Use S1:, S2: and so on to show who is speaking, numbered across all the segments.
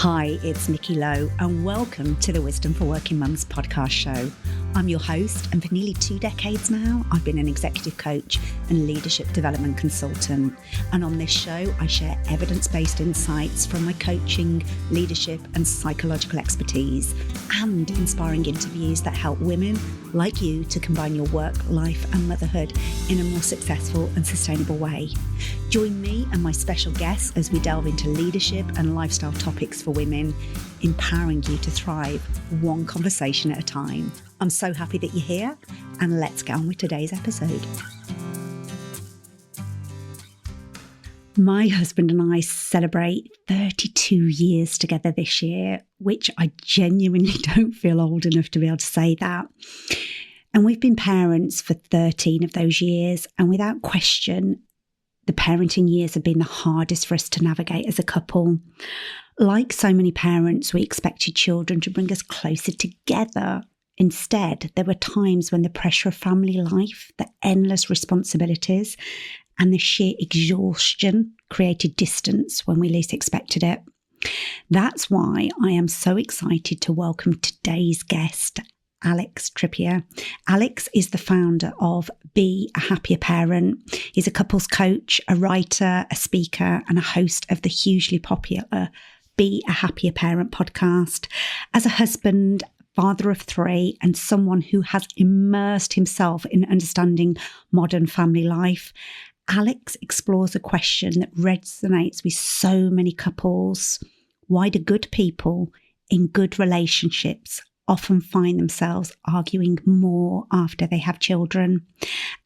S1: Hi, it's Nikki Lowe, and welcome to the Wisdom for Working Mums podcast show. I'm your host, and for nearly 2 decades now, I've been an executive coach and leadership development consultant. And on this show, I share evidence-based insights from my coaching, leadership, and psychological expertise, and inspiring interviews that help women like you to combine your work, life, and motherhood in a more successful and sustainable way. Join me and my special guests as we delve into leadership and lifestyle topics for women, empowering you to thrive one conversation at a time. I'm so happy that you're here, and let's get on with today's episode. My husband and I celebrate 32 years together this year, which I genuinely don't feel old enough to be able to say that. And we've been parents for 13 of those years, and without question, the parenting years have been the hardest for us to navigate as a couple. Like so many parents, we expected children to bring us closer together. Instead, there were times when the pressure of family life, the endless responsibilities, and the sheer exhaustion created distance when we least expected it. That's why I am so excited to welcome today's guest, Alex Trippier. Alex is the founder of Be a Happier Parent. He's a couples coach, a writer, a speaker, and a host of the hugely popular Be a Happier Parent podcast. As a husband, father of 3, and someone who has immersed himself in understanding modern family life, Alex explores a question that resonates with so many couples. Why do good people in good relationships often find themselves arguing more after they have children?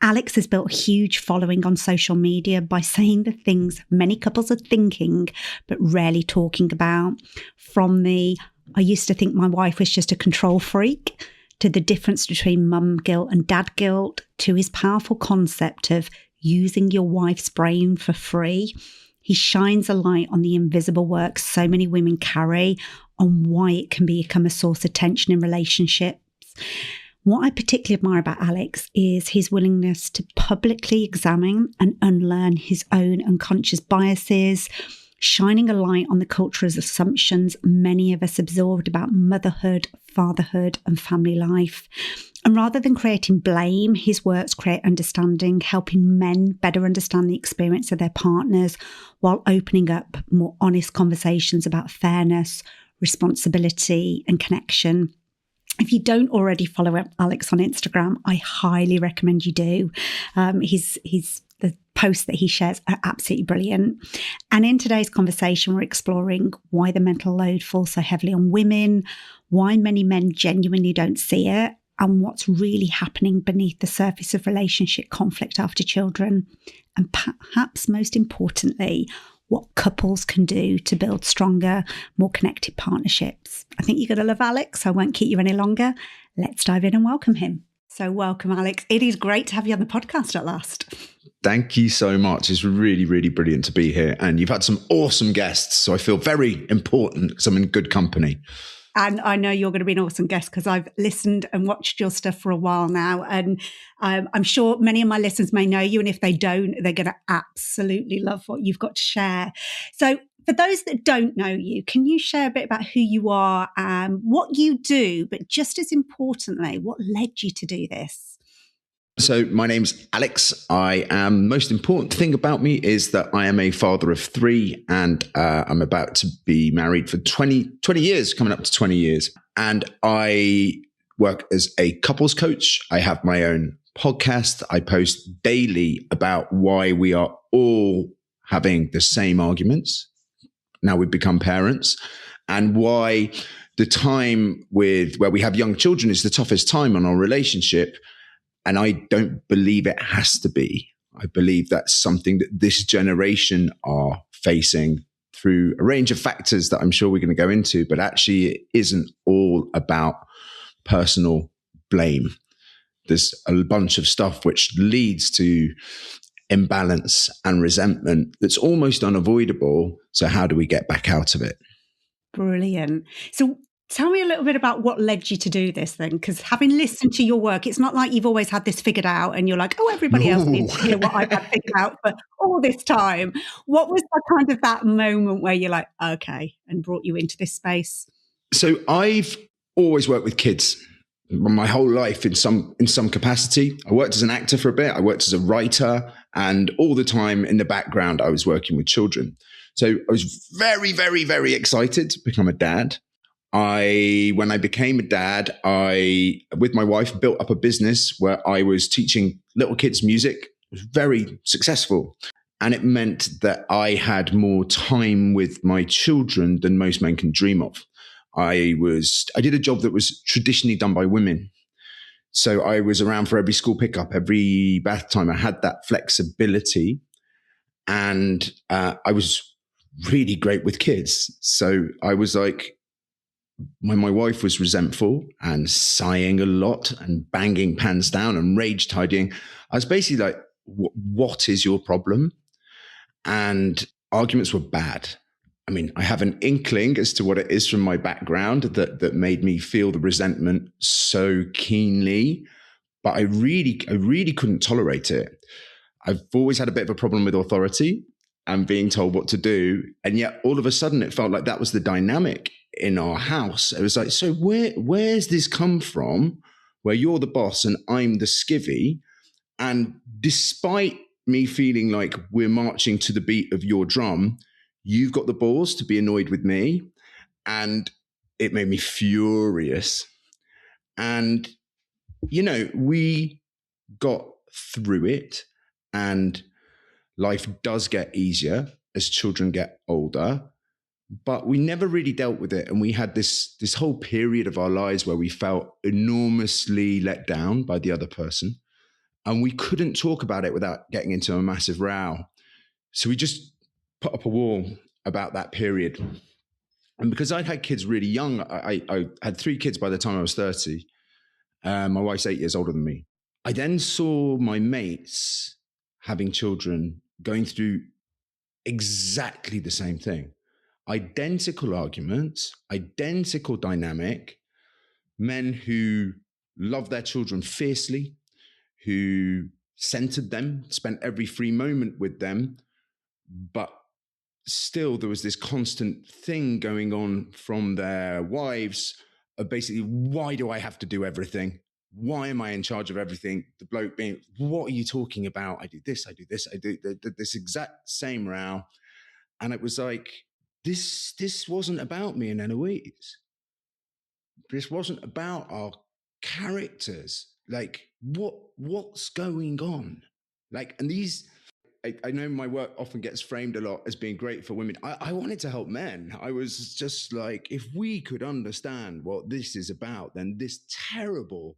S1: Alex has built a huge following on social media by saying the things many couples are thinking but rarely talking about. From the "I used to think my wife was just a control freak" to the difference between mum guilt and dad guilt, to his powerful concept of using your wife's brain for free. He shines a light on the invisible work so many women carry, on why it can become a source of tension in relationships. What I particularly admire about Alex is his willingness to publicly examine and unlearn his own unconscious biases, shining a light on the cultural assumptions many of us absorbed about motherhood, fatherhood, and family life. And rather than creating blame, his works create understanding, helping men better understand the experience of their partners while opening up more honest conversations about fairness, responsibility, and connection. If you don't already follow Alex on Instagram, I highly recommend you do. The posts that he shares are absolutely brilliant. And in today's conversation, we're exploring why the mental load falls so heavily on women, why many men genuinely don't see it, and what's really happening beneath the surface of relationship conflict after children. And perhaps most importantly, what couples can do to build stronger, more connected partnerships. I think you're going to love Alex. I won't keep you any longer. Let's dive in and welcome him. So welcome, Alex. It is great to have you on the podcast at last.
S2: Thank you so much. It's really, really brilliant to be here. And you've had some awesome guests, so I feel very important because I'm in good company.
S1: And I know you're going to be an awesome guest because I've listened and watched your stuff for a while now. And I'm sure many of my listeners may know you. And if they don't, they're going to absolutely love what you've got to share. So for those that don't know you, can you share a bit about who you are and what you do? But just as importantly, what led you to do this?
S2: So my name's Alex. Most important thing about me is that I am a father of 3, and I'm about to be married for 20 years, coming up to 20 years. And I work as a couples coach. I have my own podcast. I post daily about why we are all having the same arguments now we've become parents, and why the time where we have young children is the toughest time on our relationship. And I don't believe it has to be. I believe that's something that this generation are facing through a range of factors that I'm sure we're going to go into, but actually it isn't all about personal blame. There's a bunch of stuff which leads to imbalance and resentment that's almost unavoidable. So how do we get back out of it?
S1: Brilliant. So Tell me a little bit about what led you to do this then, because having listened to your work, it's not like you've always had this figured out and you're like, oh, everybody else
S2: No.
S1: needs to hear what I've had figured out for all this time. What was the kind of that moment where you're like, okay, and brought you into this space?
S2: So I've always worked with kids my whole life in some capacity. I worked as an actor for a bit. I worked as a writer, and all the time in the background, I was working with children. So I was very, very, very excited to become a dad. When I became a dad, I, with my wife, built up a business where I was teaching little kids music. It was very successful. And it meant that I had more time with my children than most men can dream of. I did a job that was traditionally done by women. So I was around for every school pickup, every bath time. I had that flexibility, and I was really great with kids. So I was like, when my wife was resentful and sighing a lot and banging pans down and rage tidying, I was basically like, what is your problem? And arguments were bad. I mean, I have an inkling as to what it is from my background that made me feel the resentment so keenly, but I really couldn't tolerate it. I've always had a bit of a problem with authority and being told what to do. And yet all of a sudden it felt like that was the dynamic in our house. It was like, so where's this come from where you're the boss and I'm the skivvy? And despite me feeling like we're marching to the beat of your drum, you've got the balls to be annoyed with me. And it made me furious. And, we got through it, and life does get easier as children get older, but we never really dealt with it. And we had this whole period of our lives where we felt enormously let down by the other person. And we couldn't talk about it without getting into a massive row. So we just put up a wall about that period. And because I'd had kids really young, I had 3 kids by the time I was 30. My wife's 8 years older than me. I then saw my mates having children going through exactly the same thing. Identical arguments, identical dynamic, men who love their children fiercely, who centered them, spent every free moment with them, but still there was this constant thing going on from their wives of basically, why do I have to do everything? Why am I in charge of everything? The bloke being, what are you talking about? I do this, I do this exact same row. And it was like, this wasn't about me and Eloise. This wasn't about our characters. Like, what's going on? Like, and these, I know my work often gets framed a lot as being great for women. I wanted to help men. I was just like, if we could understand what this is about, then this terrible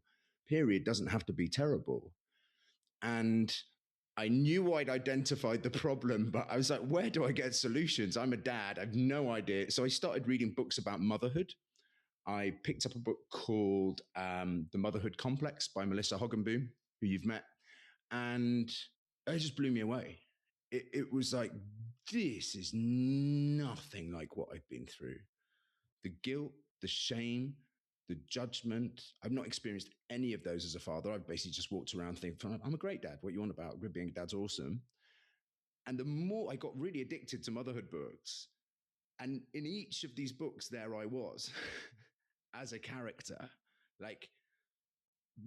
S2: period doesn't have to be terrible. And I knew I'd identified the problem, but I was like, where do I get solutions? I'm a dad. I have no idea. So I started reading books about motherhood. I picked up a book called The Motherhood Complex by Melissa Hoggenboom, who you've met. And it just blew me away. It was like, this is nothing like what I've been through. The guilt, the shame, the judgment. I've not experienced any of those as a father. I've basically just walked around thinking, I'm a great dad. What you want about? Being a dad's awesome. And the more I got really addicted to motherhood books, and in each of these books, there I was as a character, like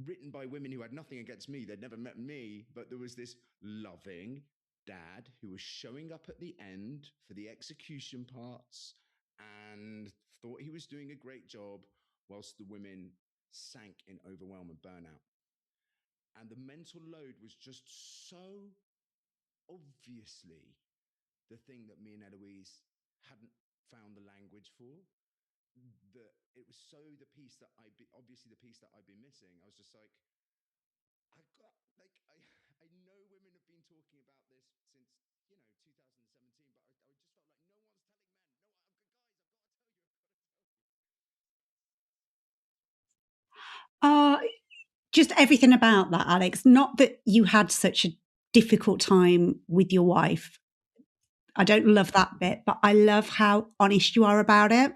S2: written by women who had nothing against me. They'd never met me, but there was this loving dad who was showing up at the end for the execution parts and thought he was doing a great job, whilst the women sank in overwhelm and burnout. And the mental load was just so obviously the thing that me and Eloise hadn't found the language for, that it was so the piece that obviously the piece that I'd been missing. I was just like, I know women have been talking about this since 2017, but I just felt like no one's telling men. No,
S1: Uh, just everything about that, Alex. Not that you had such a difficult time with your wife. I don't love that bit, but I love how honest you are about it.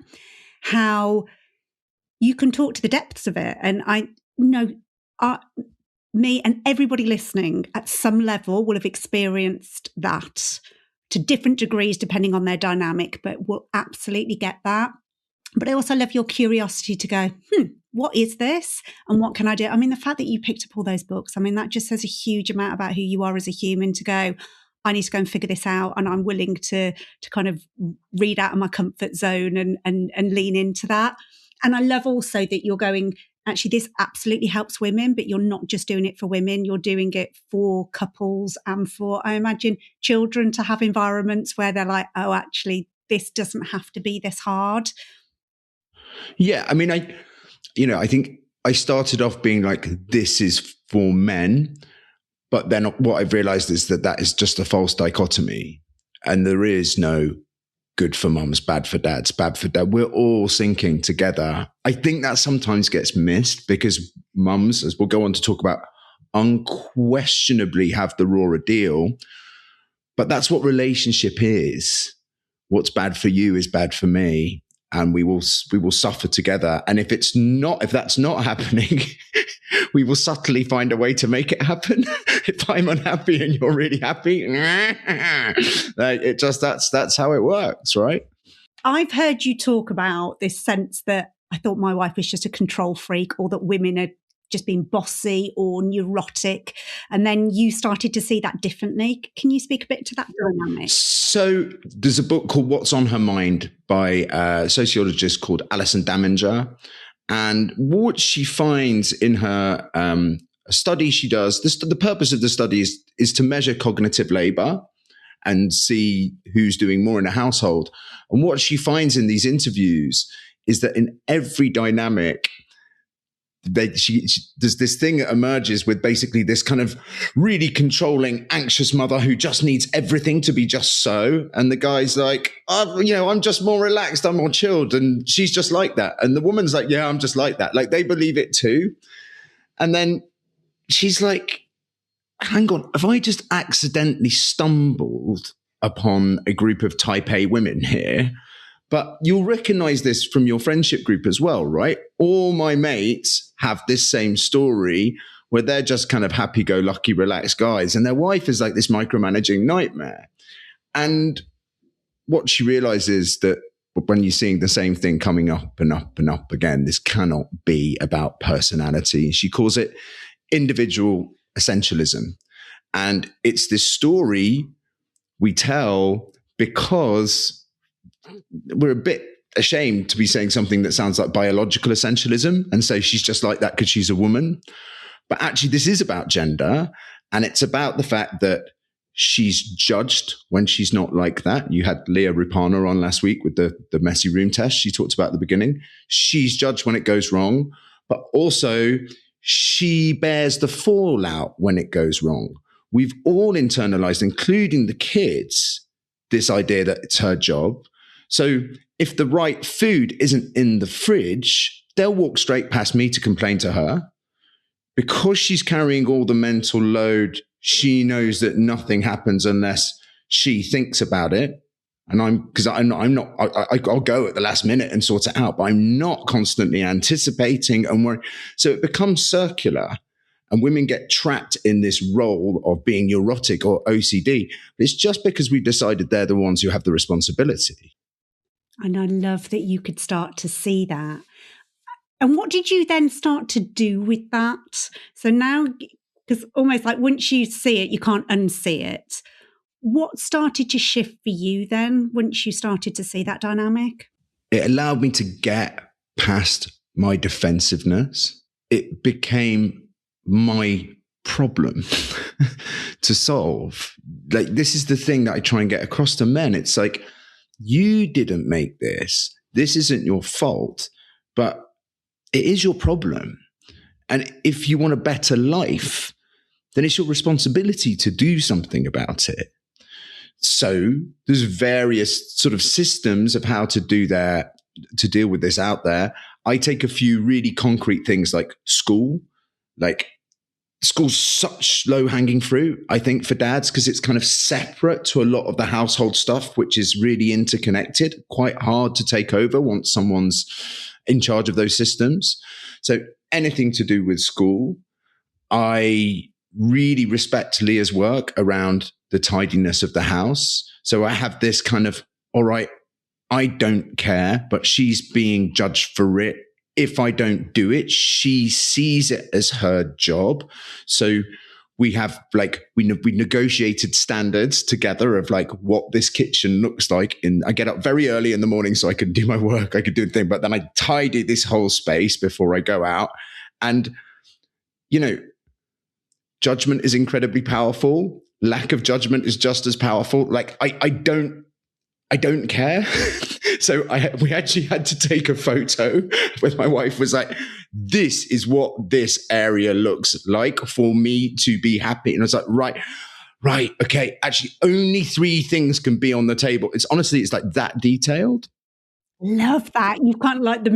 S1: How you can talk to the depths of it. And I know me and everybody listening at some level will have experienced that to different degrees, depending on their dynamic, but will absolutely get that. But I also love your curiosity to go, what is this? And what can I do? I mean, the fact that you picked up all those books, I mean, that just says a huge amount about who you are as a human to go, I need to go and figure this out. And I'm willing to kind of read out of my comfort zone and lean into that. And I love also that you're going, actually, this absolutely helps women, but you're not just doing it for women. You're doing it for couples and for, I imagine, children to have environments where they're like, oh, actually, this doesn't have to be this hard.
S2: Yeah. I mean, I think I started off being like, this is for men. But then what I've realized is that is just a false dichotomy. And there is no good for mums, bad for dads, bad for dad. We're all sinking together. I think that sometimes gets missed because mums, as we'll go on to talk about, unquestionably have the rawer deal. But that's what relationship is. What's bad for you is bad for me. And we will suffer together. And if that's not happening, we will subtly find a way to make it happen. If I'm unhappy and you're really happy, that's how it works, right?
S1: I've heard you talk about this sense that I thought my wife was just a control freak, or that women are just being bossy or neurotic. And then you started to see that differently. Can you speak a bit to that dynamic?
S2: So there's a book called What's on Her Mind by a sociologist called Alison Daminger. And what she finds in her study she does, the purpose of the study is to measure cognitive labor and see who's doing more in a household. And what she finds in these interviews is that in every dynamic, there's this thing that emerges with basically this kind of really controlling, anxious mother who just needs everything to be just so. And the guy's like, I'm just more relaxed, I'm more chilled. And she's just like that. And the woman's like, yeah, I'm just like that. Like they believe it too. And then she's like, hang on, have I just accidentally stumbled upon a group of type A women here? But you'll recognize this from your friendship group as well, right? All my mates have this same story where they're just kind of happy-go-lucky, relaxed guys. And their wife is like this micromanaging nightmare. And what she realizes that when you're seeing the same thing coming up and up and up again, this cannot be about personality. She calls it individual essentialism. And it's this story we tell because we're a bit ashamed to be saying something that sounds like biological essentialism and say she's just like that because she's a woman. But actually, this is about gender. And it's about the fact that she's judged when she's not like that. You had Leah Rupana on last week with the messy room test. She talked about at the beginning. She's judged when it goes wrong, but also she bears the fallout when it goes wrong. We've all internalized, including the kids, this idea that it's her job. So if the right food isn't in the fridge, they'll walk straight past me to complain to her. Because she's carrying all the mental load, she knows that nothing happens unless she thinks about it. And I'll go at the last minute and sort it out, but I'm not constantly anticipating and worrying. So it becomes circular. And women get trapped in this role of being neurotic or OCD. But it's just because we decided they're the ones who have the responsibility.
S1: And I love that you could start to see that. And what did you then start to do with that? So now, because almost like once you see it, you can't unsee it. What started to shift for you then once you started to see that dynamic?
S2: It allowed me to get past my defensiveness. It became my problem to solve. Like, this is the thing that I try and get across to men. It's like, you didn't make this. This isn't your fault, but it is your problem. And if you want a better life, then it's your responsibility to do something about it. So there's various sort of systems of how to deal with this out there. I take a few really concrete things like school. Like, school's such low-hanging fruit, I think, for dads, because it's kind of separate to a lot of the household stuff, which is really interconnected, quite hard to take over once someone's in charge of those systems. So anything to do with school, I really respect Leah's work around the tidiness of the house. So I have this kind of, all right, I don't care, but she's being judged for it. If I don't do it, she sees it as her job. So we have we negotiated standards together of what this kitchen looks like. I get up very early in the morning so I can do my work, I could do the thing, but then I tidy this whole space before I go out. And, judgment is incredibly powerful. Lack of judgment is just as powerful. I don't care. So we actually had to take a photo where my wife was like, this is what this area looks like for me to be happy. And I was like, right. Okay. Actually, only 3 things can be on the table. It's like that detailed.
S1: Love that. You've kind of the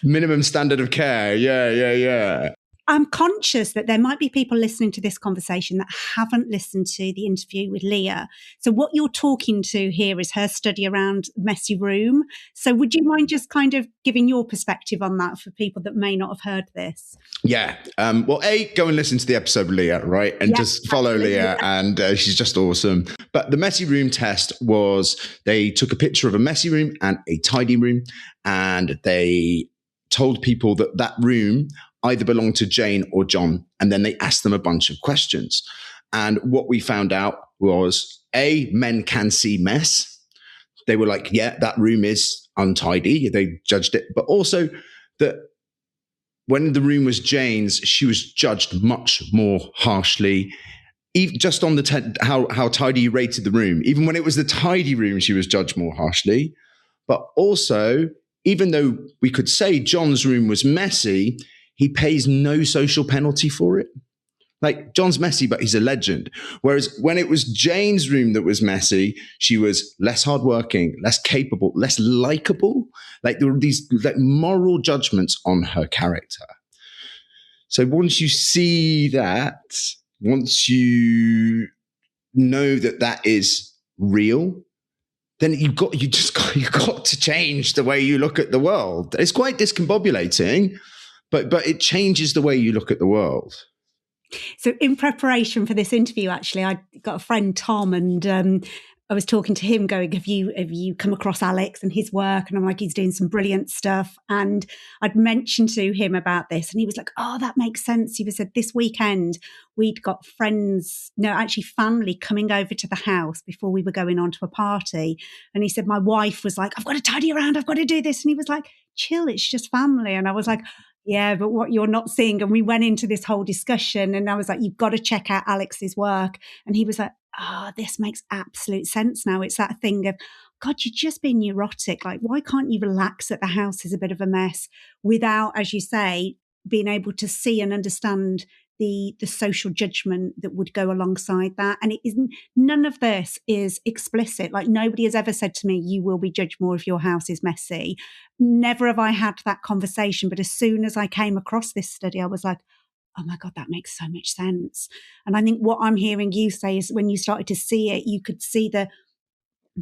S1: minimum
S2: standard of care. Yeah.
S1: I'm conscious that there might be people listening to this conversation that haven't listened to the interview with Leah. So what you're talking to here is her study around messy room. So would you mind just kind of giving your perspective on that for people that may not have heard this?
S2: Yeah. Well, go and listen to the episode with Leah, right? And just follow Leah, and she's just awesome. But the messy room test was, they took a picture of a messy room and a tidy room, and they told people that room either belonged to Jane or John. And then they asked them a bunch of questions. And what we found out was, men can see mess. They were like, yeah, that room is untidy. They judged it. But also that when the room was Jane's, she was judged much more harshly, even just on how tidy you rated the room. Even when it was the tidy room, she was judged more harshly. But also, even though we could say John's room was messy, he pays no social penalty for it. John's messy, but he's a legend. Whereas when it was Jane's room that was messy, she was less hardworking, less capable, less likable. There were these moral judgments on her character. So once you see that, once you know that is real, then you got to change the way you look at the world. It's quite discombobulating, but it changes the way you look at the world.
S1: So in preparation for this interview, actually, I got a friend, Tom, and I was talking to him going, have you come across Alex and his work? And I'm like, he's doing some brilliant stuff. And I'd mentioned to him about this, and he was like, oh, that makes sense. He said this weekend we'd got family coming over to the house before we were going on to a party. And he said, my wife was like, I've got to tidy around, I've got to do this. And he was like, chill, it's just family. And I was like, yeah, but what you're not seeing. And we went into this whole discussion, and I was like, you've got to check out Alex's work. And he was like, this makes absolute sense now. It's that thing of, God, you're just being neurotic. Why can't you relax that the house is a bit of a mess without, as you say, being able to see and understand the social judgment that would go alongside that? And it isn't, none of this is explicit. Nobody has ever said to me, you will be judged more if your house is messy. Never have I had that conversation. But as soon as I came across this study, I was like, oh my God, that makes so much sense. And I think what I'm hearing you say is, when you started to see it, you could see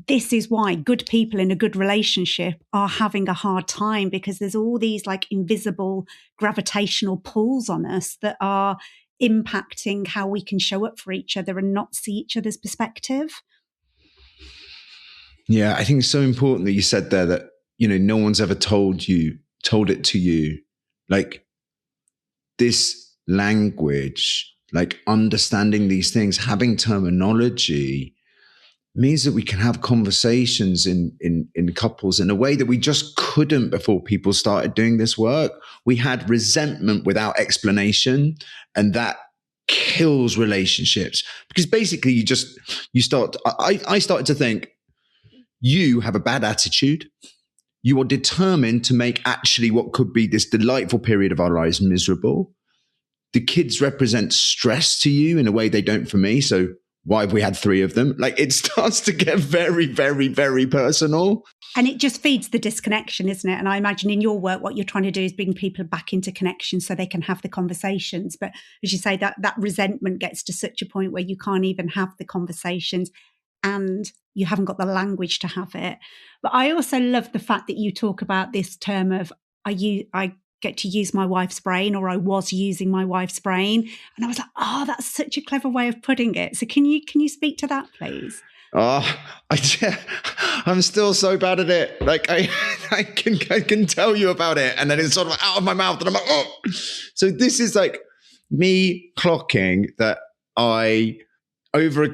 S1: this is why good people in a good relationship are having a hard time, because there's all these invisible gravitational pulls on us that are impacting how we can show up for each other and not see each other's perspective.
S2: Yeah, I think it's so important that you said there that, no one's ever told it to you. This language, understanding these things, having terminology, means that we can have conversations in couples in a way that we just couldn't before people started doing this work. We had resentment without explanation, and that kills relationships, because basically I started to think, you have a bad attitude. You are determined to make actually what could be this delightful period of our lives miserable. The kids represent stress to you in a way they don't for me. So why have we had 3 of them? It starts to get very, very, very personal.
S1: And it just feeds the disconnection, isn't it? And I imagine in your work, what you're trying to do is bring people back into connection so they can have the conversations. But as you say, that resentment gets to such a point where you can't even have the conversations and you haven't got the language to have it. But I also love the fact that you talk about this term of I get to use my wife's brain, or I was using my wife's brain. And I was like, oh, that's such a clever way of putting it. So can you speak to that, please?
S2: Oh, I'm still so bad at it. Like I can tell you about it, and then it's sort of out of my mouth, and I'm like, oh. So this is like me clocking that over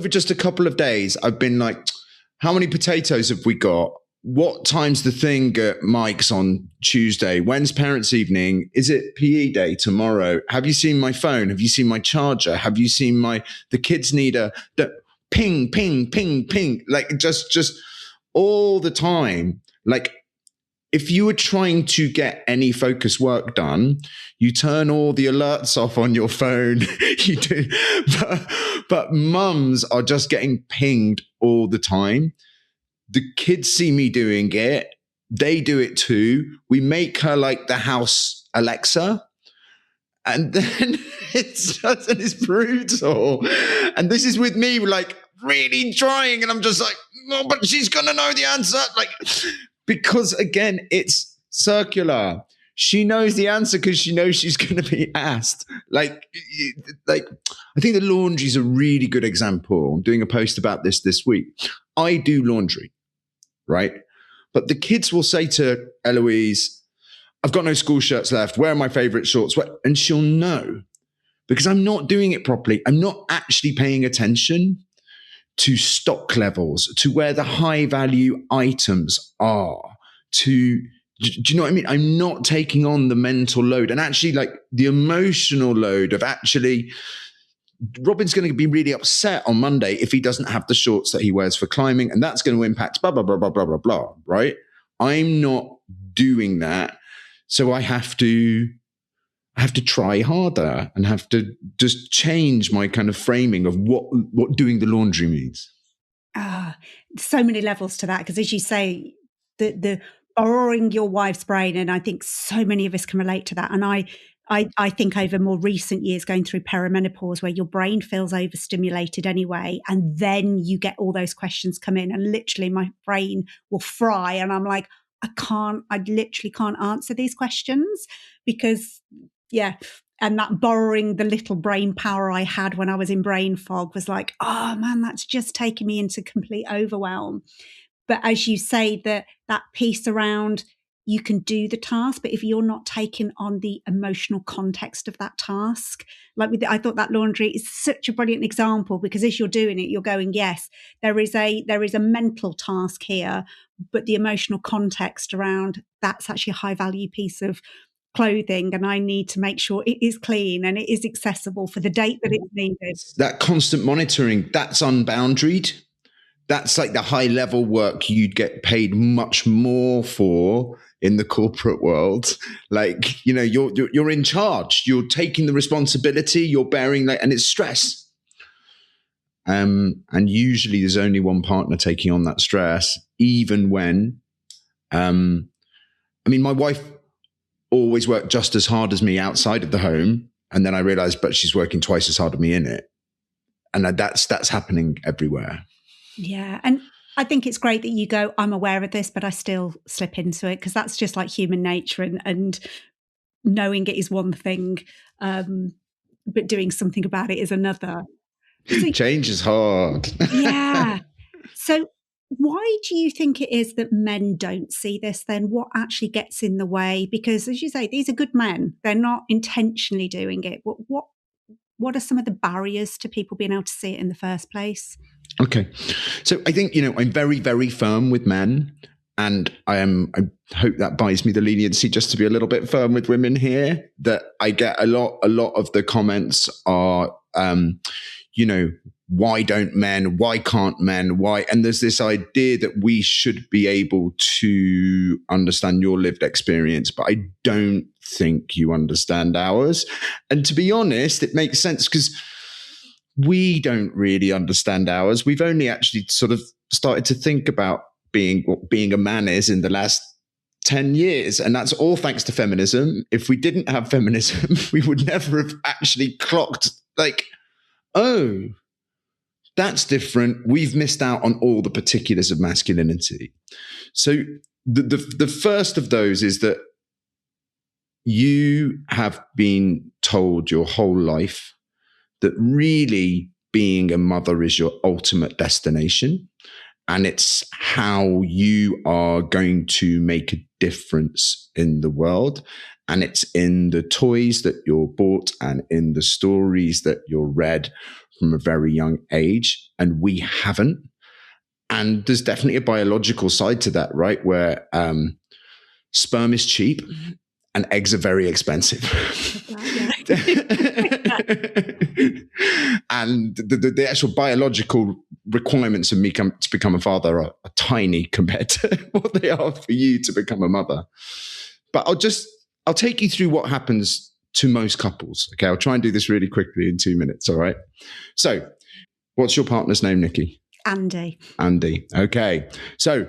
S2: just a couple of days, I've been like, how many potatoes have we got? What time's the thing at Mike's on Tuesday? When's parents' evening? Is it PE day tomorrow? Have you seen my phone? Have you seen my charger? Have you seen the kids need ping, ping, ping, ping, like just all the time. Like if you were trying to get any focus work done, you turn all the alerts off on your phone. You do, but mums are just getting pinged all the time. The kids see me doing it. They do it too. We make her like the house Alexa. And then it's brutal. And this is with me like really trying. And I'm just like, oh, but she's going to know the answer. Like, because again, it's circular. She knows the answer because she knows she's going to be asked. Like, I think the laundry is a really good example. I'm doing a post about this week. I do laundry, right? But the kids will say to Eloise, I've got no school shirts left. Where are my favorite shorts? And she'll know because I'm not doing it properly. I'm not actually paying attention to stock levels, to where the high value items are, do you know what I mean? I'm not taking on the mental load and actually like the emotional load of actually Robin's going to be really upset on Monday if he doesn't have the shorts that he wears for climbing, and that's going to impact blah, blah, blah, blah, blah, blah, blah, right? I'm not doing that. So I have to try harder and have to just change my kind of framing of what doing the laundry means.
S1: So many levels to that, because as you say, the borrowing your wife's brain, and I think so many of us can relate to that. And I think over more recent years going through perimenopause where your brain feels overstimulated anyway, and then you get all those questions come in and literally my brain will fry and I'm like, I literally can't answer these questions because, yeah. And that borrowing the little brain power I had when I was in brain fog was like, oh man, that's just taking me into complete overwhelm. But as you say, that piece around you can do the task, but if you're not taking on the emotional context of that task, I thought that laundry is such a brilliant example because as you're doing it, you're going, yes, there is a mental task here, but the emotional context around that's actually a high value piece of clothing and I need to make sure it is clean and it is accessible for the date that it's needed.
S2: That constant monitoring, that's unboundaried. That's like the high level work you'd get paid much more for in the corporate world. Like, you know, you're in charge, you're taking the responsibility, you're bearing that, and it's stress. And usually there's only one partner taking on that stress, even when, my wife always worked just as hard as me outside of the home. And then I realized, but she's working twice as hard as me in it. And that's happening everywhere.
S1: Yeah. And I think it's great that you go, I'm aware of this, but I still slip into it because that's just like human nature and knowing it is one thing, but doing something about it is another. So,
S2: change is hard.
S1: Yeah. So why do you think it is that men don't see this then? What actually gets in the way? Because as you say, these are good men. They're not intentionally doing it. What are some of the barriers to people being able to see it in the first place?
S2: Okay. So I think, I'm very, very firm with men, and I hope that buys me the leniency just to be a little bit firm with women here, that I get a lot of the comments are, why don't men, why can't men, why? And there's this idea that we should be able to understand your lived experience, but I don't think you understand ours. And to be honest, it makes sense because we don't really understand ours. We've only actually sort of started to think about what being a man is in the last 10 years. And that's all thanks to feminism. If we didn't have feminism, we would never have actually clocked like, oh, That's different. We've missed out on all the particulars of masculinity. So the first of those is that you have been told your whole life that really being a mother is your ultimate destination. And it's how you are going to make a difference in the world. And it's in the toys that you're bought and in the stories that you're read from a very young age. And we haven't. And there's definitely a biological side to that, right? Where sperm is cheap and eggs are very expensive. And the actual biological requirements of me to become a father are tiny compared to what they are for you to become a mother. But I'll take you through what happens to most couples. Okay, I'll try and do this really quickly in 2 minutes. All right. So, what's your partner's name, Nikki?
S1: Andy.
S2: Andy. Okay. So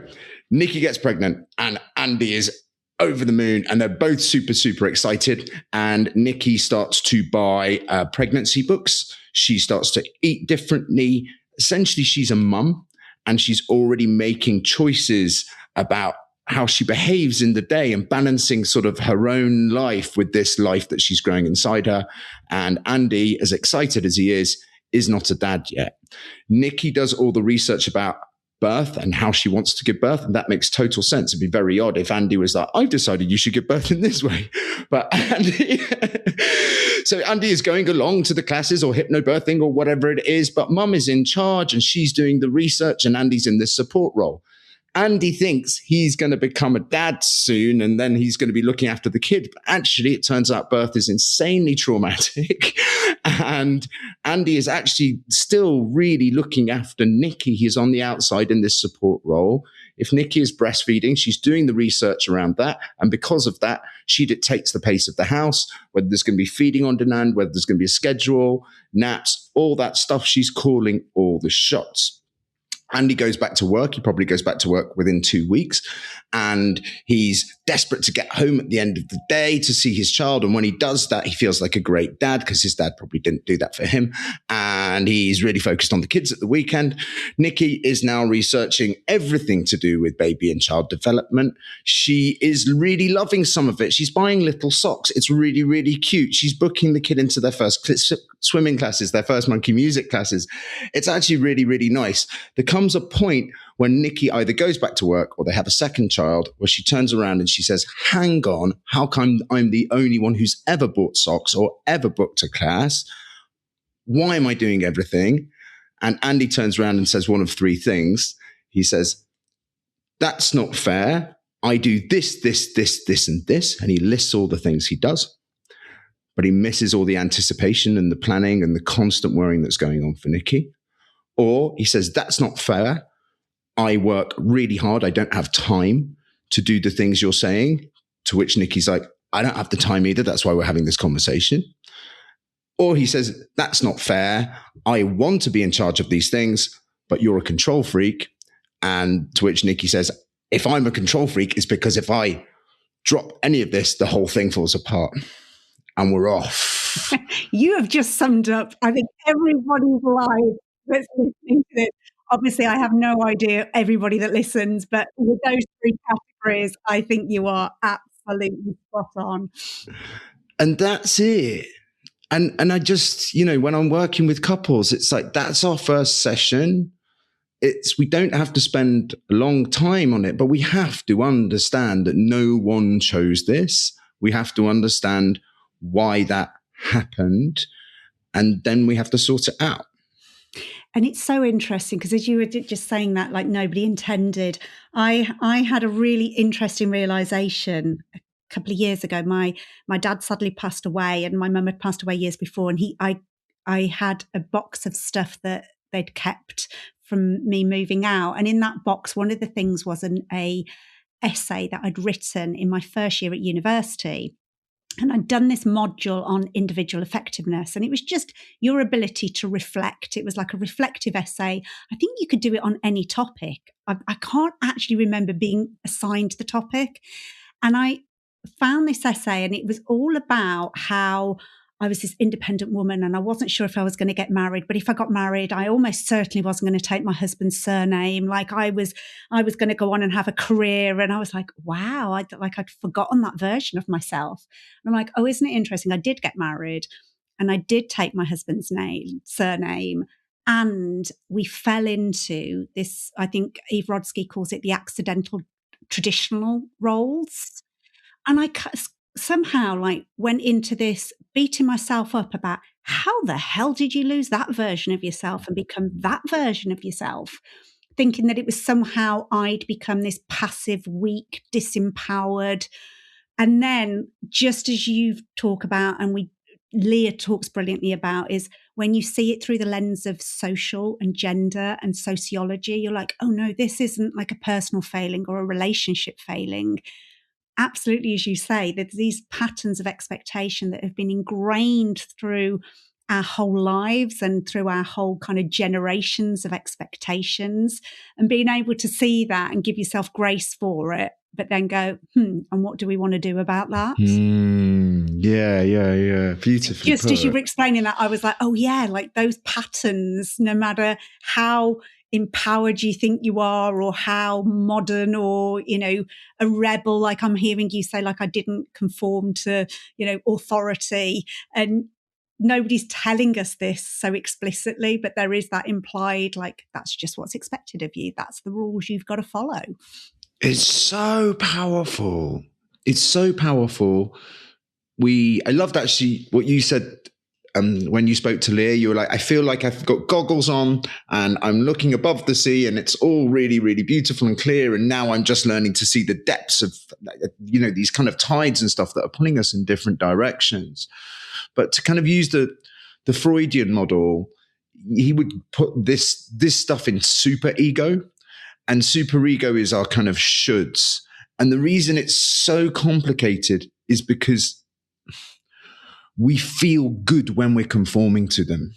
S2: Nikki gets pregnant and Andy is over the moon and they're both super, super excited. And Nikki starts to buy pregnancy books. She starts to eat differently. Essentially, she's a mum and she's already making choices about how she behaves in the day and balancing sort of her own life with this life that she's growing inside her. And Andy, as excited as he is not a dad yet. Nikki does all the research about birth and how she wants to give birth. And that makes total sense. It'd be very odd if Andy was like, I've decided you should give birth in this way. But Andy, so Andy is going along to the classes or hypnobirthing or whatever it is, but mum is in charge and she's doing the research and Andy's in this support role. Andy thinks he's going to become a dad soon and then he's going to be looking after the kid. But actually, it turns out birth is insanely traumatic. And Andy is actually still really looking after Nikki. He's on the outside in this support role. If Nikki is breastfeeding, she's doing the research around that. And because of that, she dictates the pace of the house, whether there's going to be feeding on demand, whether there's going to be a schedule, naps, all that stuff. She's calling all the shots. Andy goes back to work. He probably goes back to work within 2 weeks. And he's desperate to get home at the end of the day to see his child. And when he does that, he feels like a great dad because his dad probably didn't do that for him. And he's really focused on the kids at the weekend. Nikki is now researching everything to do with baby and child development. She is really loving some of it. She's buying little socks. It's really, really cute. She's booking the kid into their first swimming classes, their first monkey music classes. It's actually really, really nice. There comes a point when Nikki either goes back to work or they have a second child where she turns around and she says, hang on, how come I'm the only one who's ever bought socks or ever booked a class? Why am I doing everything? And Andy turns around and says one of three things. He says, that's not fair. I do this, and this. And he lists all the things he does. But he misses all the anticipation and the planning and the constant worrying that's going on for Nikki. Or he says, that's not fair. I work really hard. I don't have time to do the things you're saying. To which Nikki's like, I don't have the time either. That's why we're having this conversation. Or he says, that's not fair. I want to be in charge of these things, but you're a control freak. And to which Nikki says, if I'm a control freak, it's because if I drop any of this, the whole thing falls apart. And we're off.
S1: You have just summed up, I think, everybody's life that's listening to this. Obviously, I have no idea everybody that listens, but with those three categories, I think you are absolutely spot on.
S2: And that's it. And I just, when I'm working with couples, it's like, that's our first session. We don't have to spend a long time on it, but we have to understand that no one chose this. We have to understand why that happened. And then we have to sort it out.
S1: And it's so interesting because as you were just saying that, like nobody intended, I had a really interesting realization a couple of years ago. My dad suddenly passed away and my mum had passed away years before. And I had a box of stuff that they'd kept from me moving out. And in that box, one of the things was a essay that I'd written in my first year at university. And I'd done this module on individual effectiveness, and it was just your ability to reflect. It was like a reflective essay. I think you could do it on any topic. I can't actually remember being assigned the topic. And I found this essay, and it was all about how I was this independent woman and I wasn't sure if I was going to get married, but if I got married, I almost certainly wasn't going to take my husband's surname. Like I was going to go on and have a career. And I was like, wow, I'd forgotten that version of myself. And I'm like, oh, isn't it interesting? I did get married and I did take my husband's surname. And we fell into this, I think Eve Rodsky calls it the accidental traditional roles. And I somehow like went into this beating myself up about how the hell did you lose that version of yourself and become that version of yourself, thinking that it was somehow I'd become this passive, weak, disempowered. And then just as you talk about, and Leah talks brilliantly about, is when you see it through the lens of social and gender and sociology, you're like, oh no, this isn't like a personal failing or a relationship failing. Absolutely, as you say, there's these patterns of expectation that have been ingrained through our whole lives and through our whole kind of generations of expectations, and being able to see that and give yourself grace for it, but then go, and what do we want to do about that?
S2: Yeah. Beautifully
S1: Just
S2: put.
S1: as you were explaining that, I was like, oh yeah, like those patterns, no matter how empowered you think you are or how modern or, a rebel, like I'm hearing you say, like I didn't conform to, authority, and nobody's telling us this so explicitly, but there is that implied, like, that's just what's expected of you. That's the rules you've got to follow.
S2: It's so powerful. It's so powerful. I loved actually what you said when you spoke to Leah. You were like, I feel like I've got goggles on and I'm looking above the sea and it's all really, really beautiful and clear. And now I'm just learning to see the depths of, these kind of tides and stuff that are pulling us in different directions. But to kind of use the Freudian model, he would put this stuff in super ego, and super ego is our kind of shoulds. And the reason it's so complicated is because we feel good when we're conforming to them.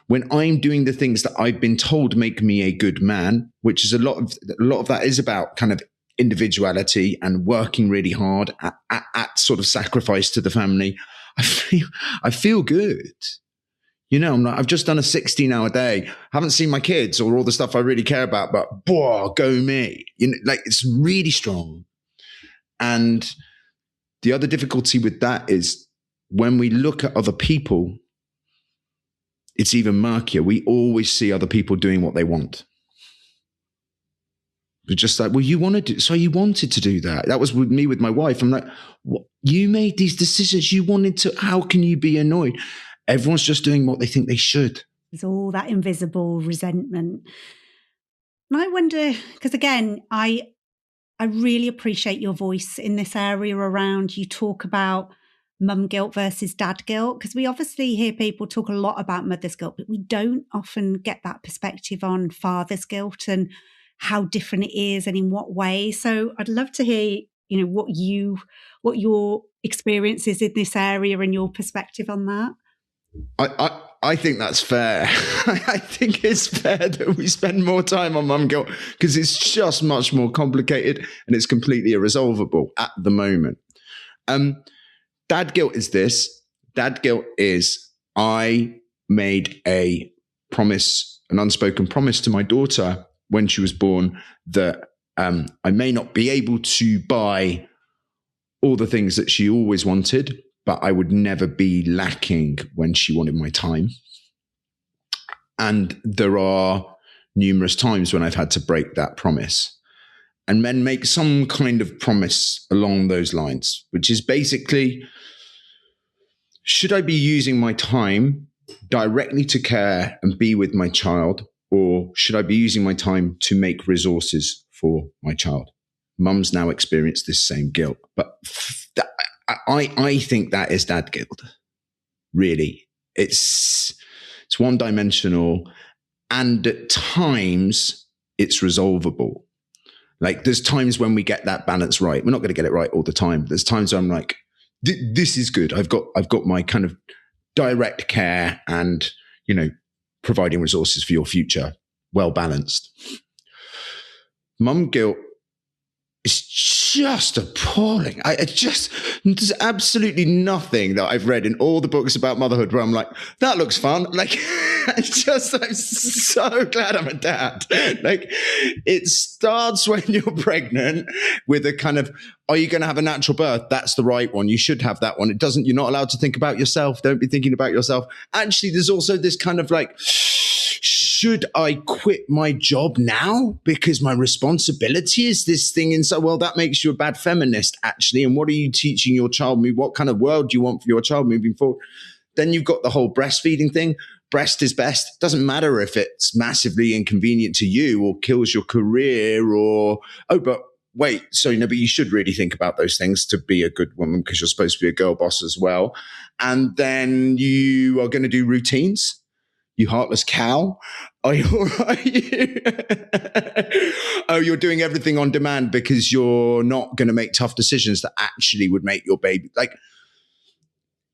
S2: When I'm doing the things that I've been told make me a good man, which is a lot of that is about kind of individuality and working really hard at sort of sacrifice to the family. I feel good. I've just done a 16-hour day. Haven't seen my kids or all the stuff I really care about, but go me. It's really strong. And the other difficulty with that is when we look at other people, it's even murkier. We always see other people doing what they want. We're just like, well, you wanted to do that. That was with me with my wife. I'm like, what? You made these decisions. You wanted to. How can you be annoyed? Everyone's just doing what they think they should.
S1: There's all that invisible resentment. And I wonder, because again, I really appreciate your voice in this area around, you talk about mum guilt versus dad guilt, because we obviously hear people talk a lot about mother's guilt, but we don't often get that perspective on father's guilt and how different it is and in what way. So I'd love to hear, what your experience is in this area and your perspective on that.
S2: I think that's fair. I think it's fair that we spend more time on mum guilt because it's just much more complicated and it's completely irresolvable at the moment. Dad guilt is this. Dad guilt is I made a promise, an unspoken promise to my daughter when she was born that I may not be able to buy all the things that she always wanted, but I would never be lacking when she wanted my time. And there are numerous times when I've had to break that promise. And men make some kind of promise along those lines, which is basically, should I be using my time directly to care and be with my child, or should I be using my time to make resources for my child? Mums now experience this same guilt, but I think that is dad guilt. Really, it's one-dimensional, and at times it's resolvable. Like there's times when we get that balance right. We're not going to get it right all the time. There's times where I'm like, this is good. I've got my kind of direct care and providing resources for your future, well balanced. Mum guilt It's just appalling. There's absolutely nothing that I've read in all the books about motherhood where I'm like, that looks fun. Like, I'm so glad I'm a dad. Like, it starts when you're pregnant with a kind of, are you going to have a natural birth? That's the right one. You should have that one. You're not allowed to think about yourself. Don't be thinking about yourself. Actually, there's also this kind of like, should I quit my job now because my responsibility is this thing? And so, well, that makes you a bad feminist, actually. And what are you teaching your child? What kind of world do you want for your child moving forward? Then you've got the whole breastfeeding thing. Breast is best. Doesn't matter if it's massively inconvenient to you or kills your career or, but you should really think about those things to be a good woman because you're supposed to be a girl boss as well. And then you are going to do routines. You heartless cow. Are you all right? Oh, you're doing everything on demand because you're not going to make tough decisions that actually would make your baby. Like,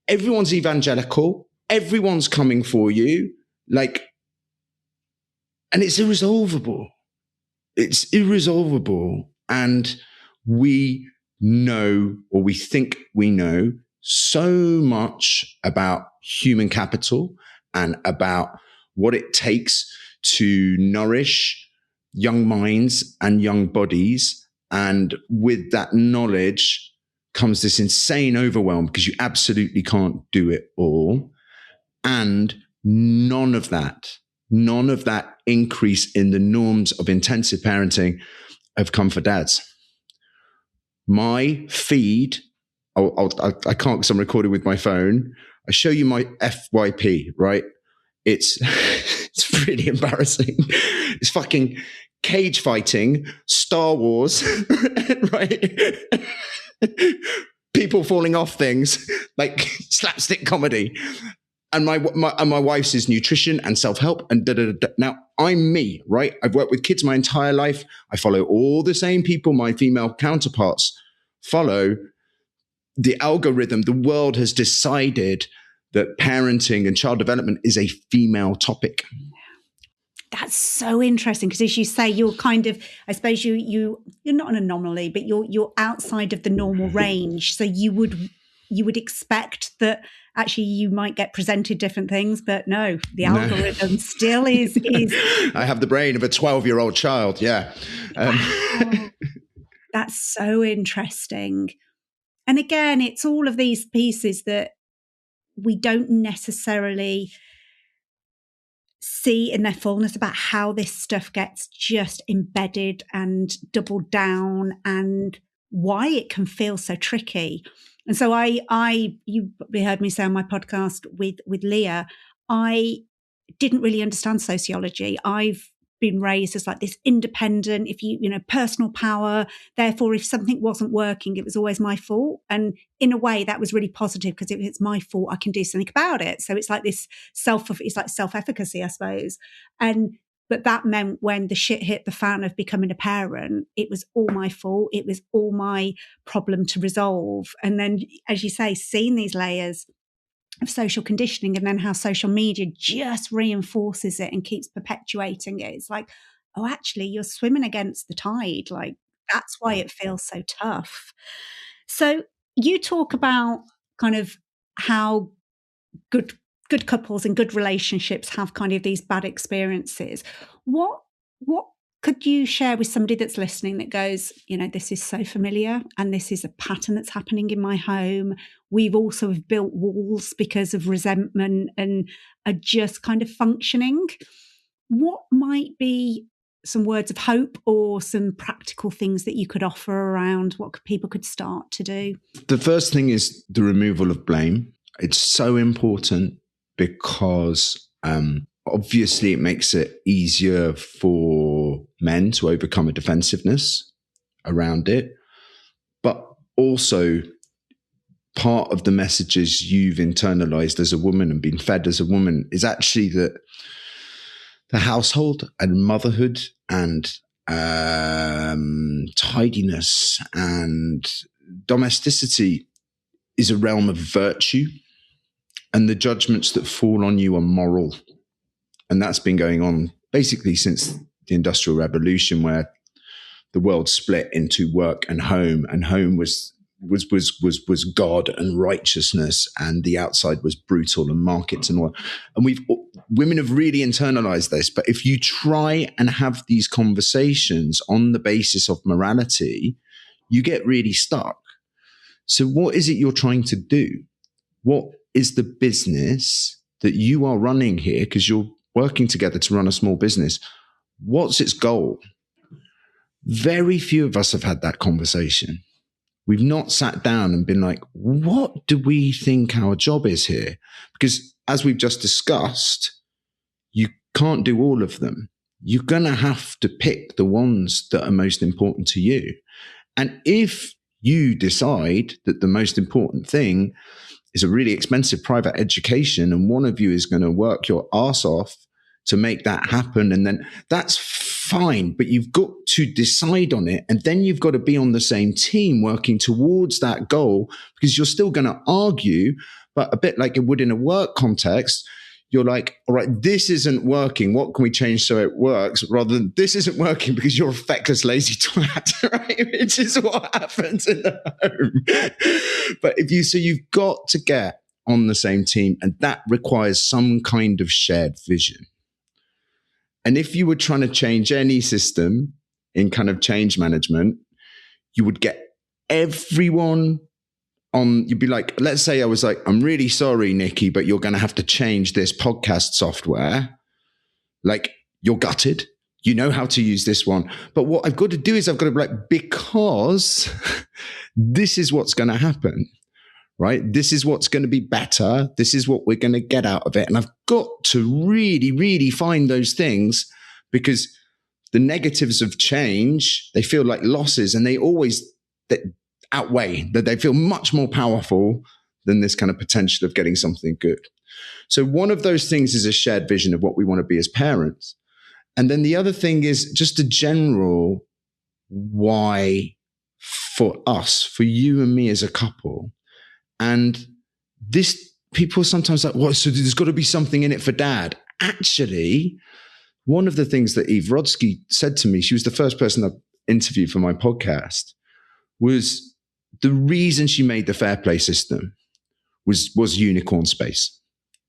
S2: everyone's evangelical. Everyone's coming for you. Like, and it's irresolvable. It's irresolvable. And we know, or we think we know, so much about human capital and about what it takes to nourish young minds and young bodies. And with that knowledge comes this insane overwhelm because you absolutely can't do it all. And none of that increase in the norms of intensive parenting have come for dads. My feed, I can't because I'm recording with my phone. I show you my FYP, right? It's really embarrassing. It's fucking cage fighting, Star Wars, right? People falling off things, like slapstick comedy. And my wife's is nutrition and self-help and da-da-da-da. Now, I'm me, right? I've worked with kids my entire life. I follow all the same people my female counterparts follow. The algorithm, the world has decided that parenting and child development is a female topic.
S1: That's so interesting because, as you say, you're kind of, I suppose you're not an anomaly, but you're outside of the normal range. So you would expect that actually you might get presented different things, but no, the algorithm still is.
S2: I have the brain of a 12-year-old child. Yeah.
S1: Wow. That's so interesting. And again, it's all of these pieces that we don't necessarily see in their fullness about how this stuff gets just embedded and doubled down and why it can feel so tricky. And so you heard me say on my podcast with Leah, I didn't really understand sociology. I've been raised as like this independent, personal power. Therefore, if something wasn't working, it was always my fault. And in a way that was really positive because if it's my fault, I can do something about it. So it's like this self-efficacy, I suppose. But that meant when the shit hit the fan of becoming a parent, it was all my fault. It was all my problem to resolve. And then, as you say, seeing these layers of social conditioning and then how social media just reinforces it and keeps perpetuating it. It's like, oh, actually, you're swimming against the tide. Like, that's why it feels so tough. So you talk about kind of how good couples and good relationships have kind of these bad experiences. What could you share with somebody that's listening that goes, this is so familiar and this is a pattern that's happening in my home. We've also built walls because of resentment and are just kind of functioning. What might be some words of hope or some practical things that you could offer around what people could start to do?
S2: The first thing is the removal of blame. It's so important because obviously it makes it easier for men to overcome a defensiveness around it. But also part of the messages you've internalized as a woman and been fed as a woman is actually that the household and motherhood and tidiness and domesticity is a realm of virtue, and the judgments that fall on you are moral. And that's been going on basically since the Industrial Revolution, where the world split into work and home was God and righteousness, and the outside was brutal and markets and all. And women have really internalized this. But if you try and have these conversations on the basis of morality, you get really stuck. So what is it you're trying to do? What is the business that you are running here? Because you're working together to run a small business. What's its goal? Very few of us have had that conversation. We've not sat down and been like, what do we think our job is here? Because as we've just discussed, you can't do all of them. You're going to have to pick the ones that are most important to you. And if you decide that the most important thing is a really expensive private education and one of you is going to work your ass off to make that happen, and then that's fine, but you've got to decide on it, and then you've got to be on the same team working towards that goal, because you're still going to argue, but a bit like it would in a work context. You're like, all right, this isn't working. What can we change so it works? Rather than this isn't working because you're a feckless, lazy twat, right? Which is what happens in the home. But you've got to get on the same team, and that requires some kind of shared vision. And if you were trying to change any system in kind of change management, you would get everyone on, you'd be like, let's say I was like, I'm really sorry, Nikki, but you're going to have to change this podcast software. Like, you're gutted. You know how to use this one. But what I've got to do is I've got to be like, because this is what's going to happen, right? This is what's going to be better. This is what we're going to get out of it. And I've got to really, really find those things, because the negatives of change, they feel like losses, and they outweigh, that they feel much more powerful than this kind of potential of getting something good. So one of those things is a shared vision of what we want to be as parents. And then the other thing is just a general why for us, for you and me as a couple. And this, people sometimes like, well, so there's got to be something in it for dad. Actually, one of the things that Eve Rodsky said to me, she was the first person I interviewed for my podcast, was the reason she made the Fair Play system was Unicorn Space,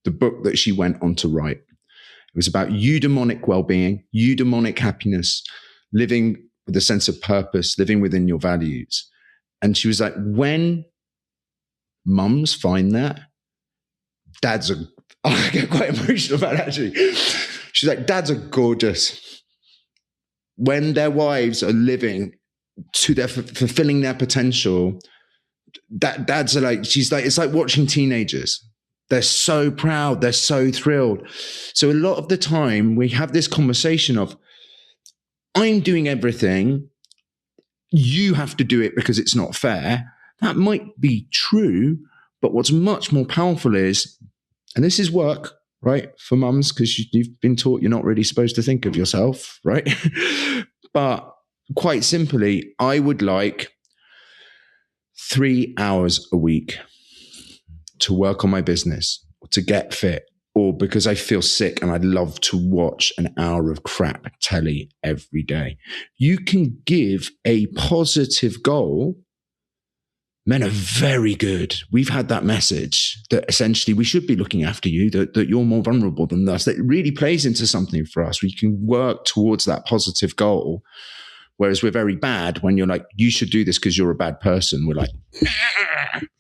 S2: the book that she went on to write. It was about eudaimonic well-being, eudaimonic happiness, living with a sense of purpose, living within your values. And she was like, when mums find that, I get quite emotional about it, actually. She's like, dads are gorgeous. When their wives are living to their fulfilling their potential, dads are like, she's like, it's like watching teenagers. They're so proud. They're so thrilled. So a lot of the time we have this conversation of, I'm doing everything. You have to do it because it's not fair. That might be true, but what's much more powerful is, and this is work, right, for mums, because you've been taught you're not really supposed to think of yourself, right? But quite simply, I would like 3 hours a week to work on my business, to get fit, or because I feel sick and I'd love to watch an hour of crap telly every day. You can give a positive goal. Men are very good. We've had that message that essentially we should be looking after you, that you're more vulnerable than us. That really plays into something for us. We can work towards that positive goal. Whereas we're very bad when you're like, you should do this because you're a bad person. We're like,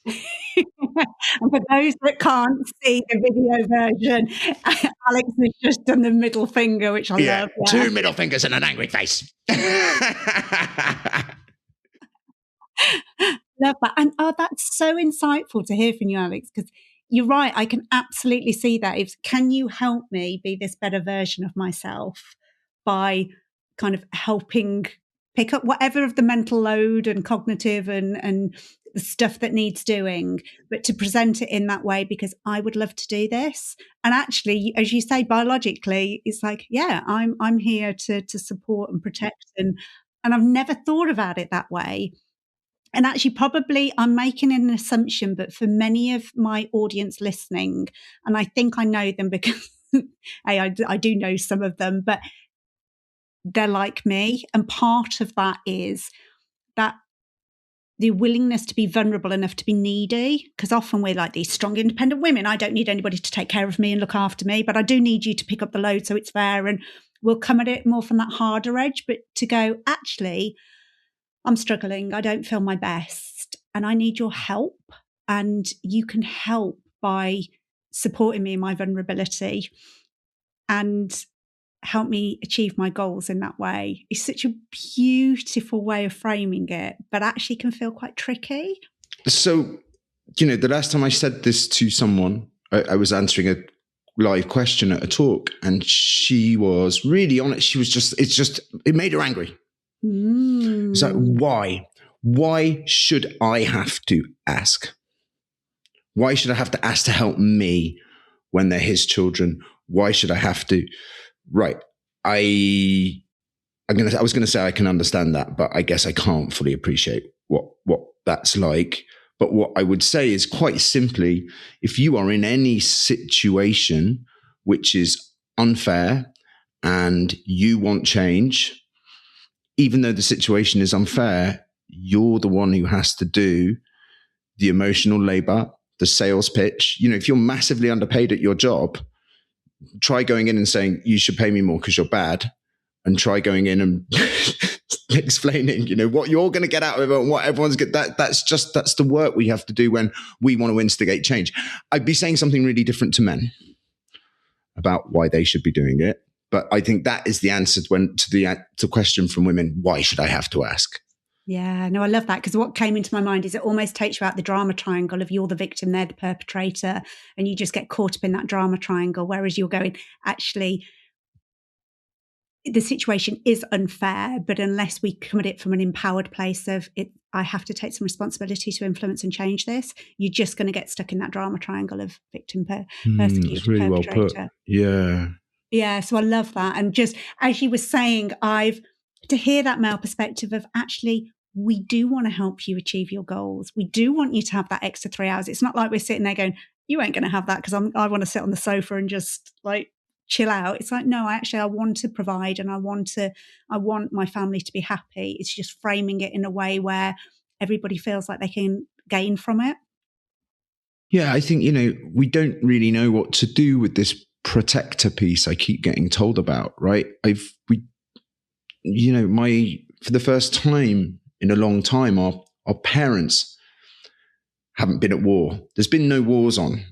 S1: and for those that can't see the video version, Alex has just done the middle finger, which I love. Yeah.
S2: 2 middle fingers and an angry face.
S1: Love that. And that's so insightful to hear from you, Alex, because you're right. I can absolutely see that. Can you help me be this better version of myself by kind of helping pick up whatever of the mental load and cognitive and the stuff that needs doing, but to present it in that way, because I would love to do this. And actually, as you say, biologically, it's like, yeah, I'm here to support and protect. And I've never thought about it that way. And actually, probably I'm making an assumption, but for many of my audience listening, and I think I know them because I do know some of them, but they're like me. And part of that is that the willingness to be vulnerable enough to be needy, because often we're like these strong, independent women. I don't need anybody to take care of me and look after me, but I do need you to pick up the load so it's fair. And we'll come at it more from that harder edge, but to go, actually, I'm struggling. I don't feel my best and I need your help. And you can help by supporting me in my vulnerability and help me achieve my goals in that way. It's such a beautiful way of framing it, but actually can feel quite tricky.
S2: So, the last time I said this to someone, I was answering a live question at a talk and she was really honest. She was it made her angry. It's like, why? Why should I have to ask? Why should I have to ask to help me when they're his children? Why should I have to? Right. I was going to say I can understand that, but I guess I can't fully appreciate what that's like. But what I would say is quite simply, if you are in any situation which is unfair and you want change, even though the situation is unfair, you're the one who has to do the emotional labor, the sales pitch. If you're massively underpaid at your job, try going in and saying, you should pay me more because you're bad, and try going in and explaining, what you're going to get out of it and what everyone's get. That's the work we have to do when we want to instigate change. I'd be saying something really different to men about why they should be doing it. But I think that is the answer to the question from women, why should I have to ask?
S1: Yeah, no, I love that, because what came into my mind is it almost takes you out the drama triangle of you're the victim, they're the perpetrator, and you just get caught up in that drama triangle, whereas you're going, actually, the situation is unfair, but unless we come at it from an empowered place of it, I have to take some responsibility to influence and change this, you're just going to get stuck in that drama triangle of victim, persecutor,
S2: really
S1: perpetrator.
S2: Well put. Yeah.
S1: Yeah, so I love that. And just as you were saying, to hear that male perspective of actually, we do want to help you achieve your goals. We do want you to have that extra 3 hours. It's not like we're sitting there going, you ain't going to have that because I want to sit on the sofa and just like chill out. It's like, no, I want to provide and I want my family to be happy. It's just framing it in a way where everybody feels like they can gain from it.
S2: Yeah, I think, we don't really know what to do with this protector piece I keep getting told about, right? For the first time in a long time, our parents haven't been at war. There's been no wars on.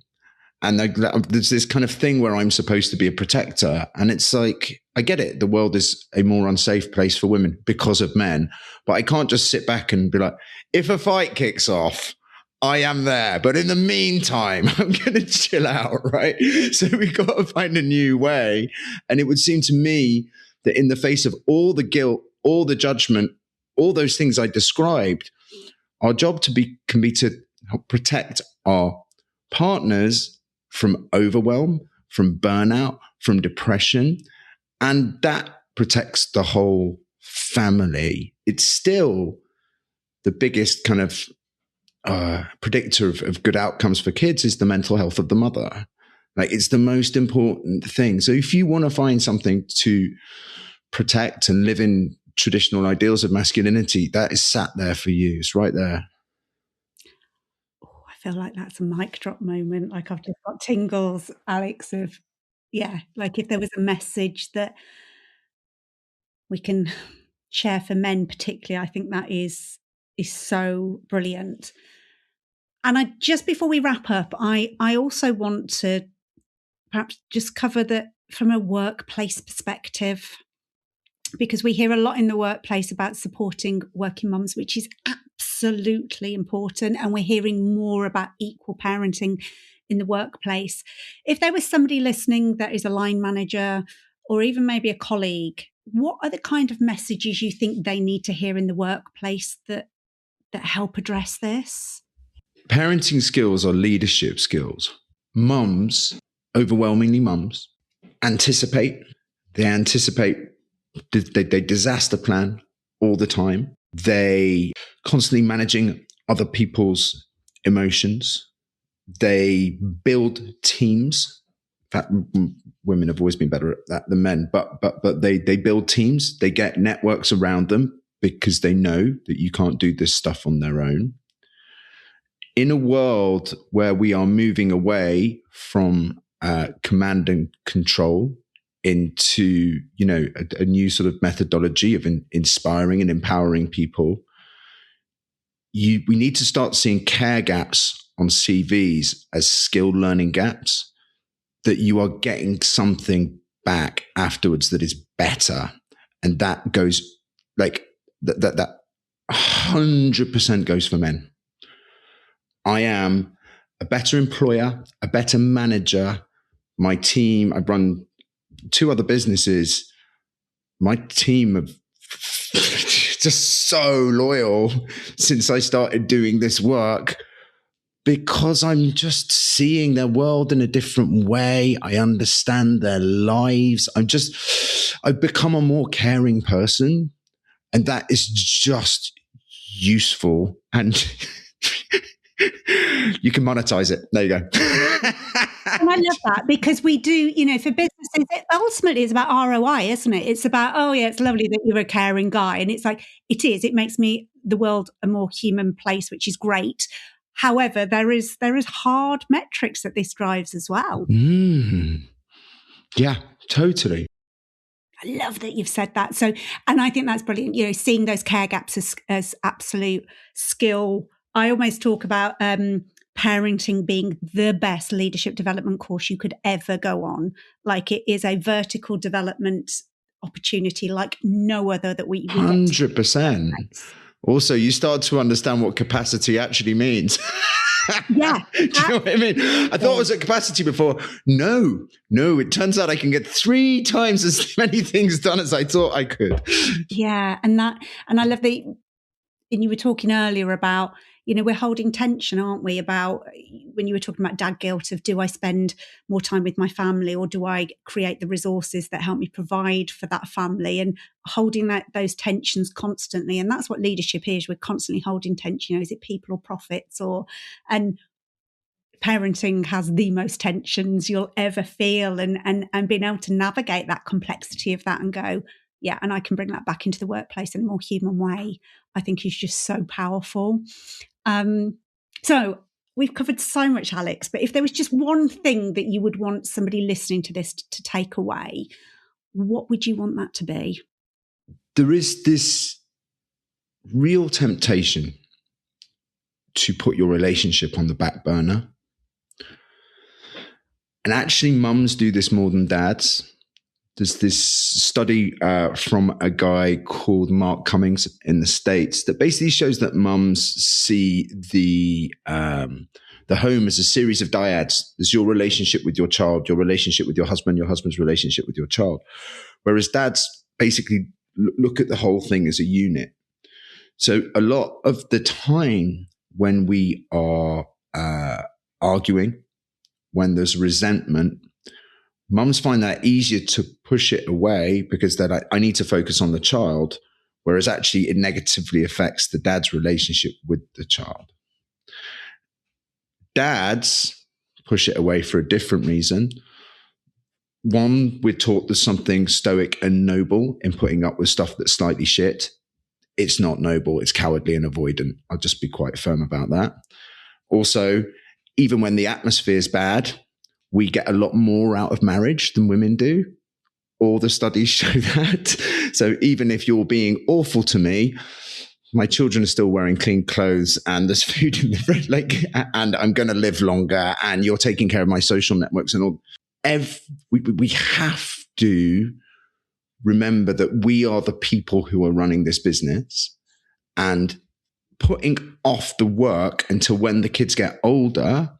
S2: And there's this kind of thing where I'm supposed to be a protector. And it's like, I get it. The world is a more unsafe place for women because of men. But I can't just sit back and be like, if a fight kicks off, I am there. But in the meantime, I'm going to chill out, right? So we've got to find a new way. And it would seem to me that in the face of all the guilt, all the judgment, all those things I described, our job can be to help protect our partners from overwhelm, from burnout, from depression. And that protects the whole family. It's still the biggest kind of predictor of good outcomes for kids is the mental health of the mother. Like, it's the most important thing. So if you want to find something to protect and live in traditional ideals of masculinity, that is sat there for you. It's right there.
S1: Oh, I feel like that's a mic drop moment. Like, I've just got tingles, Alex, of, yeah, like if there was a message that we can share for men particularly, I think that is so brilliant. And just before we wrap up, I also want to perhaps just cover that from a workplace perspective, because we hear a lot in the workplace about supporting working mums, which is absolutely important. And we're hearing more about equal parenting in the workplace. If there was somebody listening that is a line manager or even maybe a colleague, what are the kind of messages you think they need to hear in the workplace that help address this?
S2: Parenting skills are leadership skills. Mums, overwhelmingly mums, anticipate. They anticipate. They disaster plan all the time. They constantly managing other people's emotions. They build teams In fact, women have always been better at that than men, but they build teams, they get networks around them because they know that you can't do this stuff on their own. In a world where we are moving away from command and control into, a new sort of methodology of inspiring and empowering people, we need to start seeing care gaps on CVs as skill learning gaps, that you are getting something back afterwards that is better. And that goes like that 100% goes for men. I am a better employer, a better manager. My team, I run 2 other businesses. My team have just so loyal since I started doing this work, because I'm just seeing their world in a different way. I understand their lives. I've become a more caring person, and that is just useful. And you can monetize it. There you go.
S1: And I love that, because we do, for businesses, ultimately it's about ROI, isn't it? It's about, oh yeah, it's lovely that you're a caring guy. And it's like, it makes the world a more human place, which is great. However, there is hard metrics that this drives as well.
S2: Yeah, totally.
S1: I love that you've said that. So, and I think that's brilliant. Seeing those care gaps as absolute skill. I almost talk about parenting being the best leadership development course you could ever go on. Like, it is a vertical development opportunity like no other that we
S2: 100%. Also, you start to understand what capacity actually means.
S1: Yeah.
S2: Do you know what I mean? I thought I was at capacity before. No, it turns out I can get 3 times as many things done as I thought I could.
S1: Yeah. And I love and you were talking earlier about, we're holding tension, aren't we? About when you were talking about dad guilt of, do I spend more time with my family, or do I create the resources that help me provide for that family, and holding those tensions constantly. And that's what leadership is. We're constantly holding tension. Is it people or profits? And parenting has the most tensions you'll ever feel, and being able to navigate that complexity of that and go, yeah, and I can bring that back into the workplace in a more human way, I think is just so powerful. So we've covered so much, Alex, but if there was just one thing that you would want somebody listening to this to take away, what would you want that to be?
S2: There is this real temptation to put your relationship on the back burner. And actually, mums do this more than dads. There's this study from a guy called Mark Cummings in the States that basically shows that mums see the home as a series of dyads. There's your relationship with your child, your relationship with your husband's relationship with your child. Whereas dads basically look at the whole thing as a unit. So a lot of the time when we are arguing, when there's resentment, mums find that easier to push it away because they're like, I need to focus on the child, whereas actually it negatively affects the dad's relationship with the child. Dads push it away for a different reason. One, we're taught there's something stoic and noble in putting up with stuff that's slightly shit. It's not noble, it's cowardly and avoidant. I'll just be quite firm about that. Also, even when the atmosphere is bad, we get a lot more out of marriage than women do. All the studies show that. So even if you're being awful to me, my children are still wearing clean clothes and there's food in the fridge, and I'm going to live longer, and you're taking care of my social networks and all. We have to remember that we are the people who are running this business, and putting off the work until when the kids get older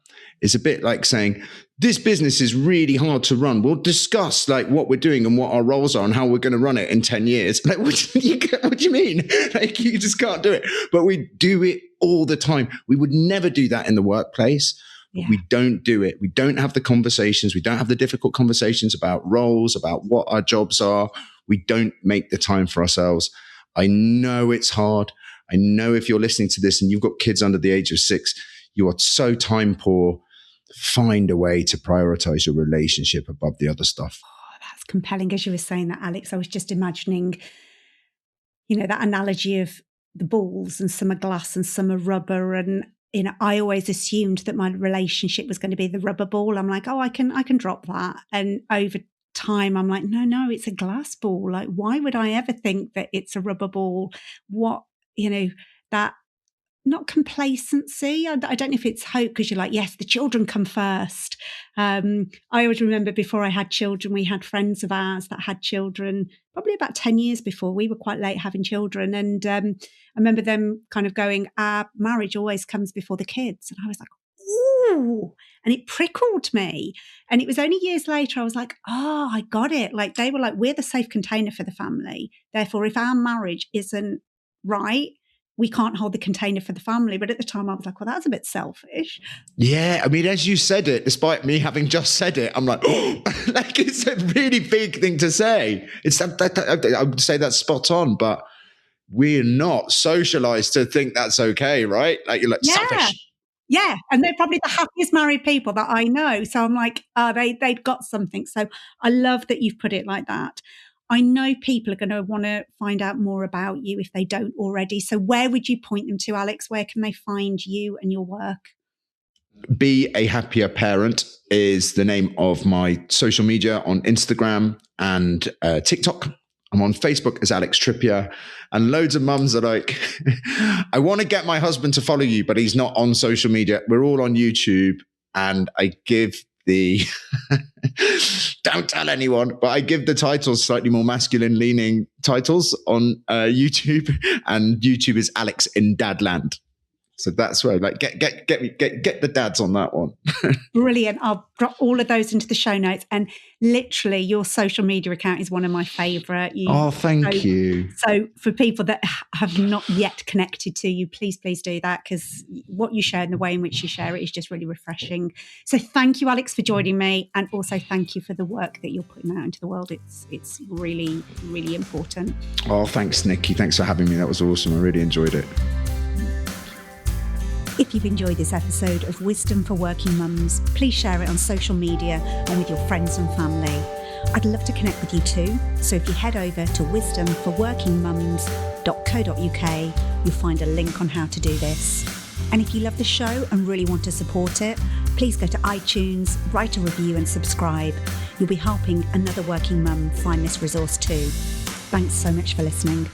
S2: is a bit like saying, this business is really hard to run. We'll discuss what we're doing and what our roles are and how we're going to run it in 10 years. What do you mean? You just can't do it. But we do it all the time. We would never do that in the workplace. Yeah. We don't do it. We don't have the conversations. We don't have the difficult conversations about roles, about what our jobs are. We don't make the time for ourselves. I know it's hard. I know if you're listening to this and you've got kids under the age of 6, you are so time poor. find a way to prioritize your relationship above the other stuff.
S1: Oh, that's compelling. As you were saying that, Alex, I was just imagining, you know, that analogy of the balls, and some are glass and some are rubber. And, you know, I always assumed that my relationship was going to be the rubber ball. I'm like, oh, I can drop that. And over time, I'm like, no, it's a glass ball. Like, why would I ever think that it's a rubber ball? What, you know, that, not complacency. I don't know if it's hope, because you're like, yes, the children come first. I always remember before I had children, we had friends of ours that had children probably about 10 years before. We were quite late having children. And I remember them kind of going, our marriage always comes before the kids. And I was like, ooh, and it prickled me. And it was only years later I was like, oh, I got it. Like, they were like, we're the safe container for the family. Therefore, if our marriage isn't right, we can't hold the container for the family. But at the time I was like, well, that's a bit selfish.
S2: Yeah. I mean, as you said it, despite me having just said it, I'm like, oh, like, it's a really big thing to say. It's I would say that's spot on, but we're not socialized to think that's okay, right? Like, you're like, selfish.
S1: Yeah. And they're probably the happiest married people that I know. So I'm like, they've got something. So I love that you've put it like that. I know people are going to want to find out more about you if they don't already. So where would you point them to, Alex? Where can they find you and your work?
S2: Be a Happier Parent is the name of my social media on Instagram and TikTok. I'm on Facebook as Alex Trippier, and loads of mums are like, I want to get my husband to follow you, but he's not on social media. We're all on YouTube, and I give the don't tell anyone, but I give the titles slightly more masculine leaning titles on YouTube, and YouTube is Alex in Dadland. So that's where, like, get the dads on that one.
S1: Brilliant. I'll drop all of those into the show notes. And literally, your social media account is one of my favourite.
S2: Oh, thank you.
S1: So for people that have not yet connected to you, please do that, because what you share and the way in which you share it is just really refreshing. So thank you, Alex, for joining me, and also thank you for the work that you're putting out into the world. It's really, really important.
S2: Oh, thanks, Nikki. Thanks for having me. That was awesome. I really enjoyed it.
S1: If you've enjoyed this episode of Wisdom for Working Mums, please share it on social media and with your friends and family. I'd love to connect with you too. So if you head over to wisdomforworkingmums.co.uk, you'll find a link on how to do this. And if you love the show and really want to support it, please go to iTunes, write a review and subscribe. You'll be helping another working mum find this resource too. Thanks so much for listening.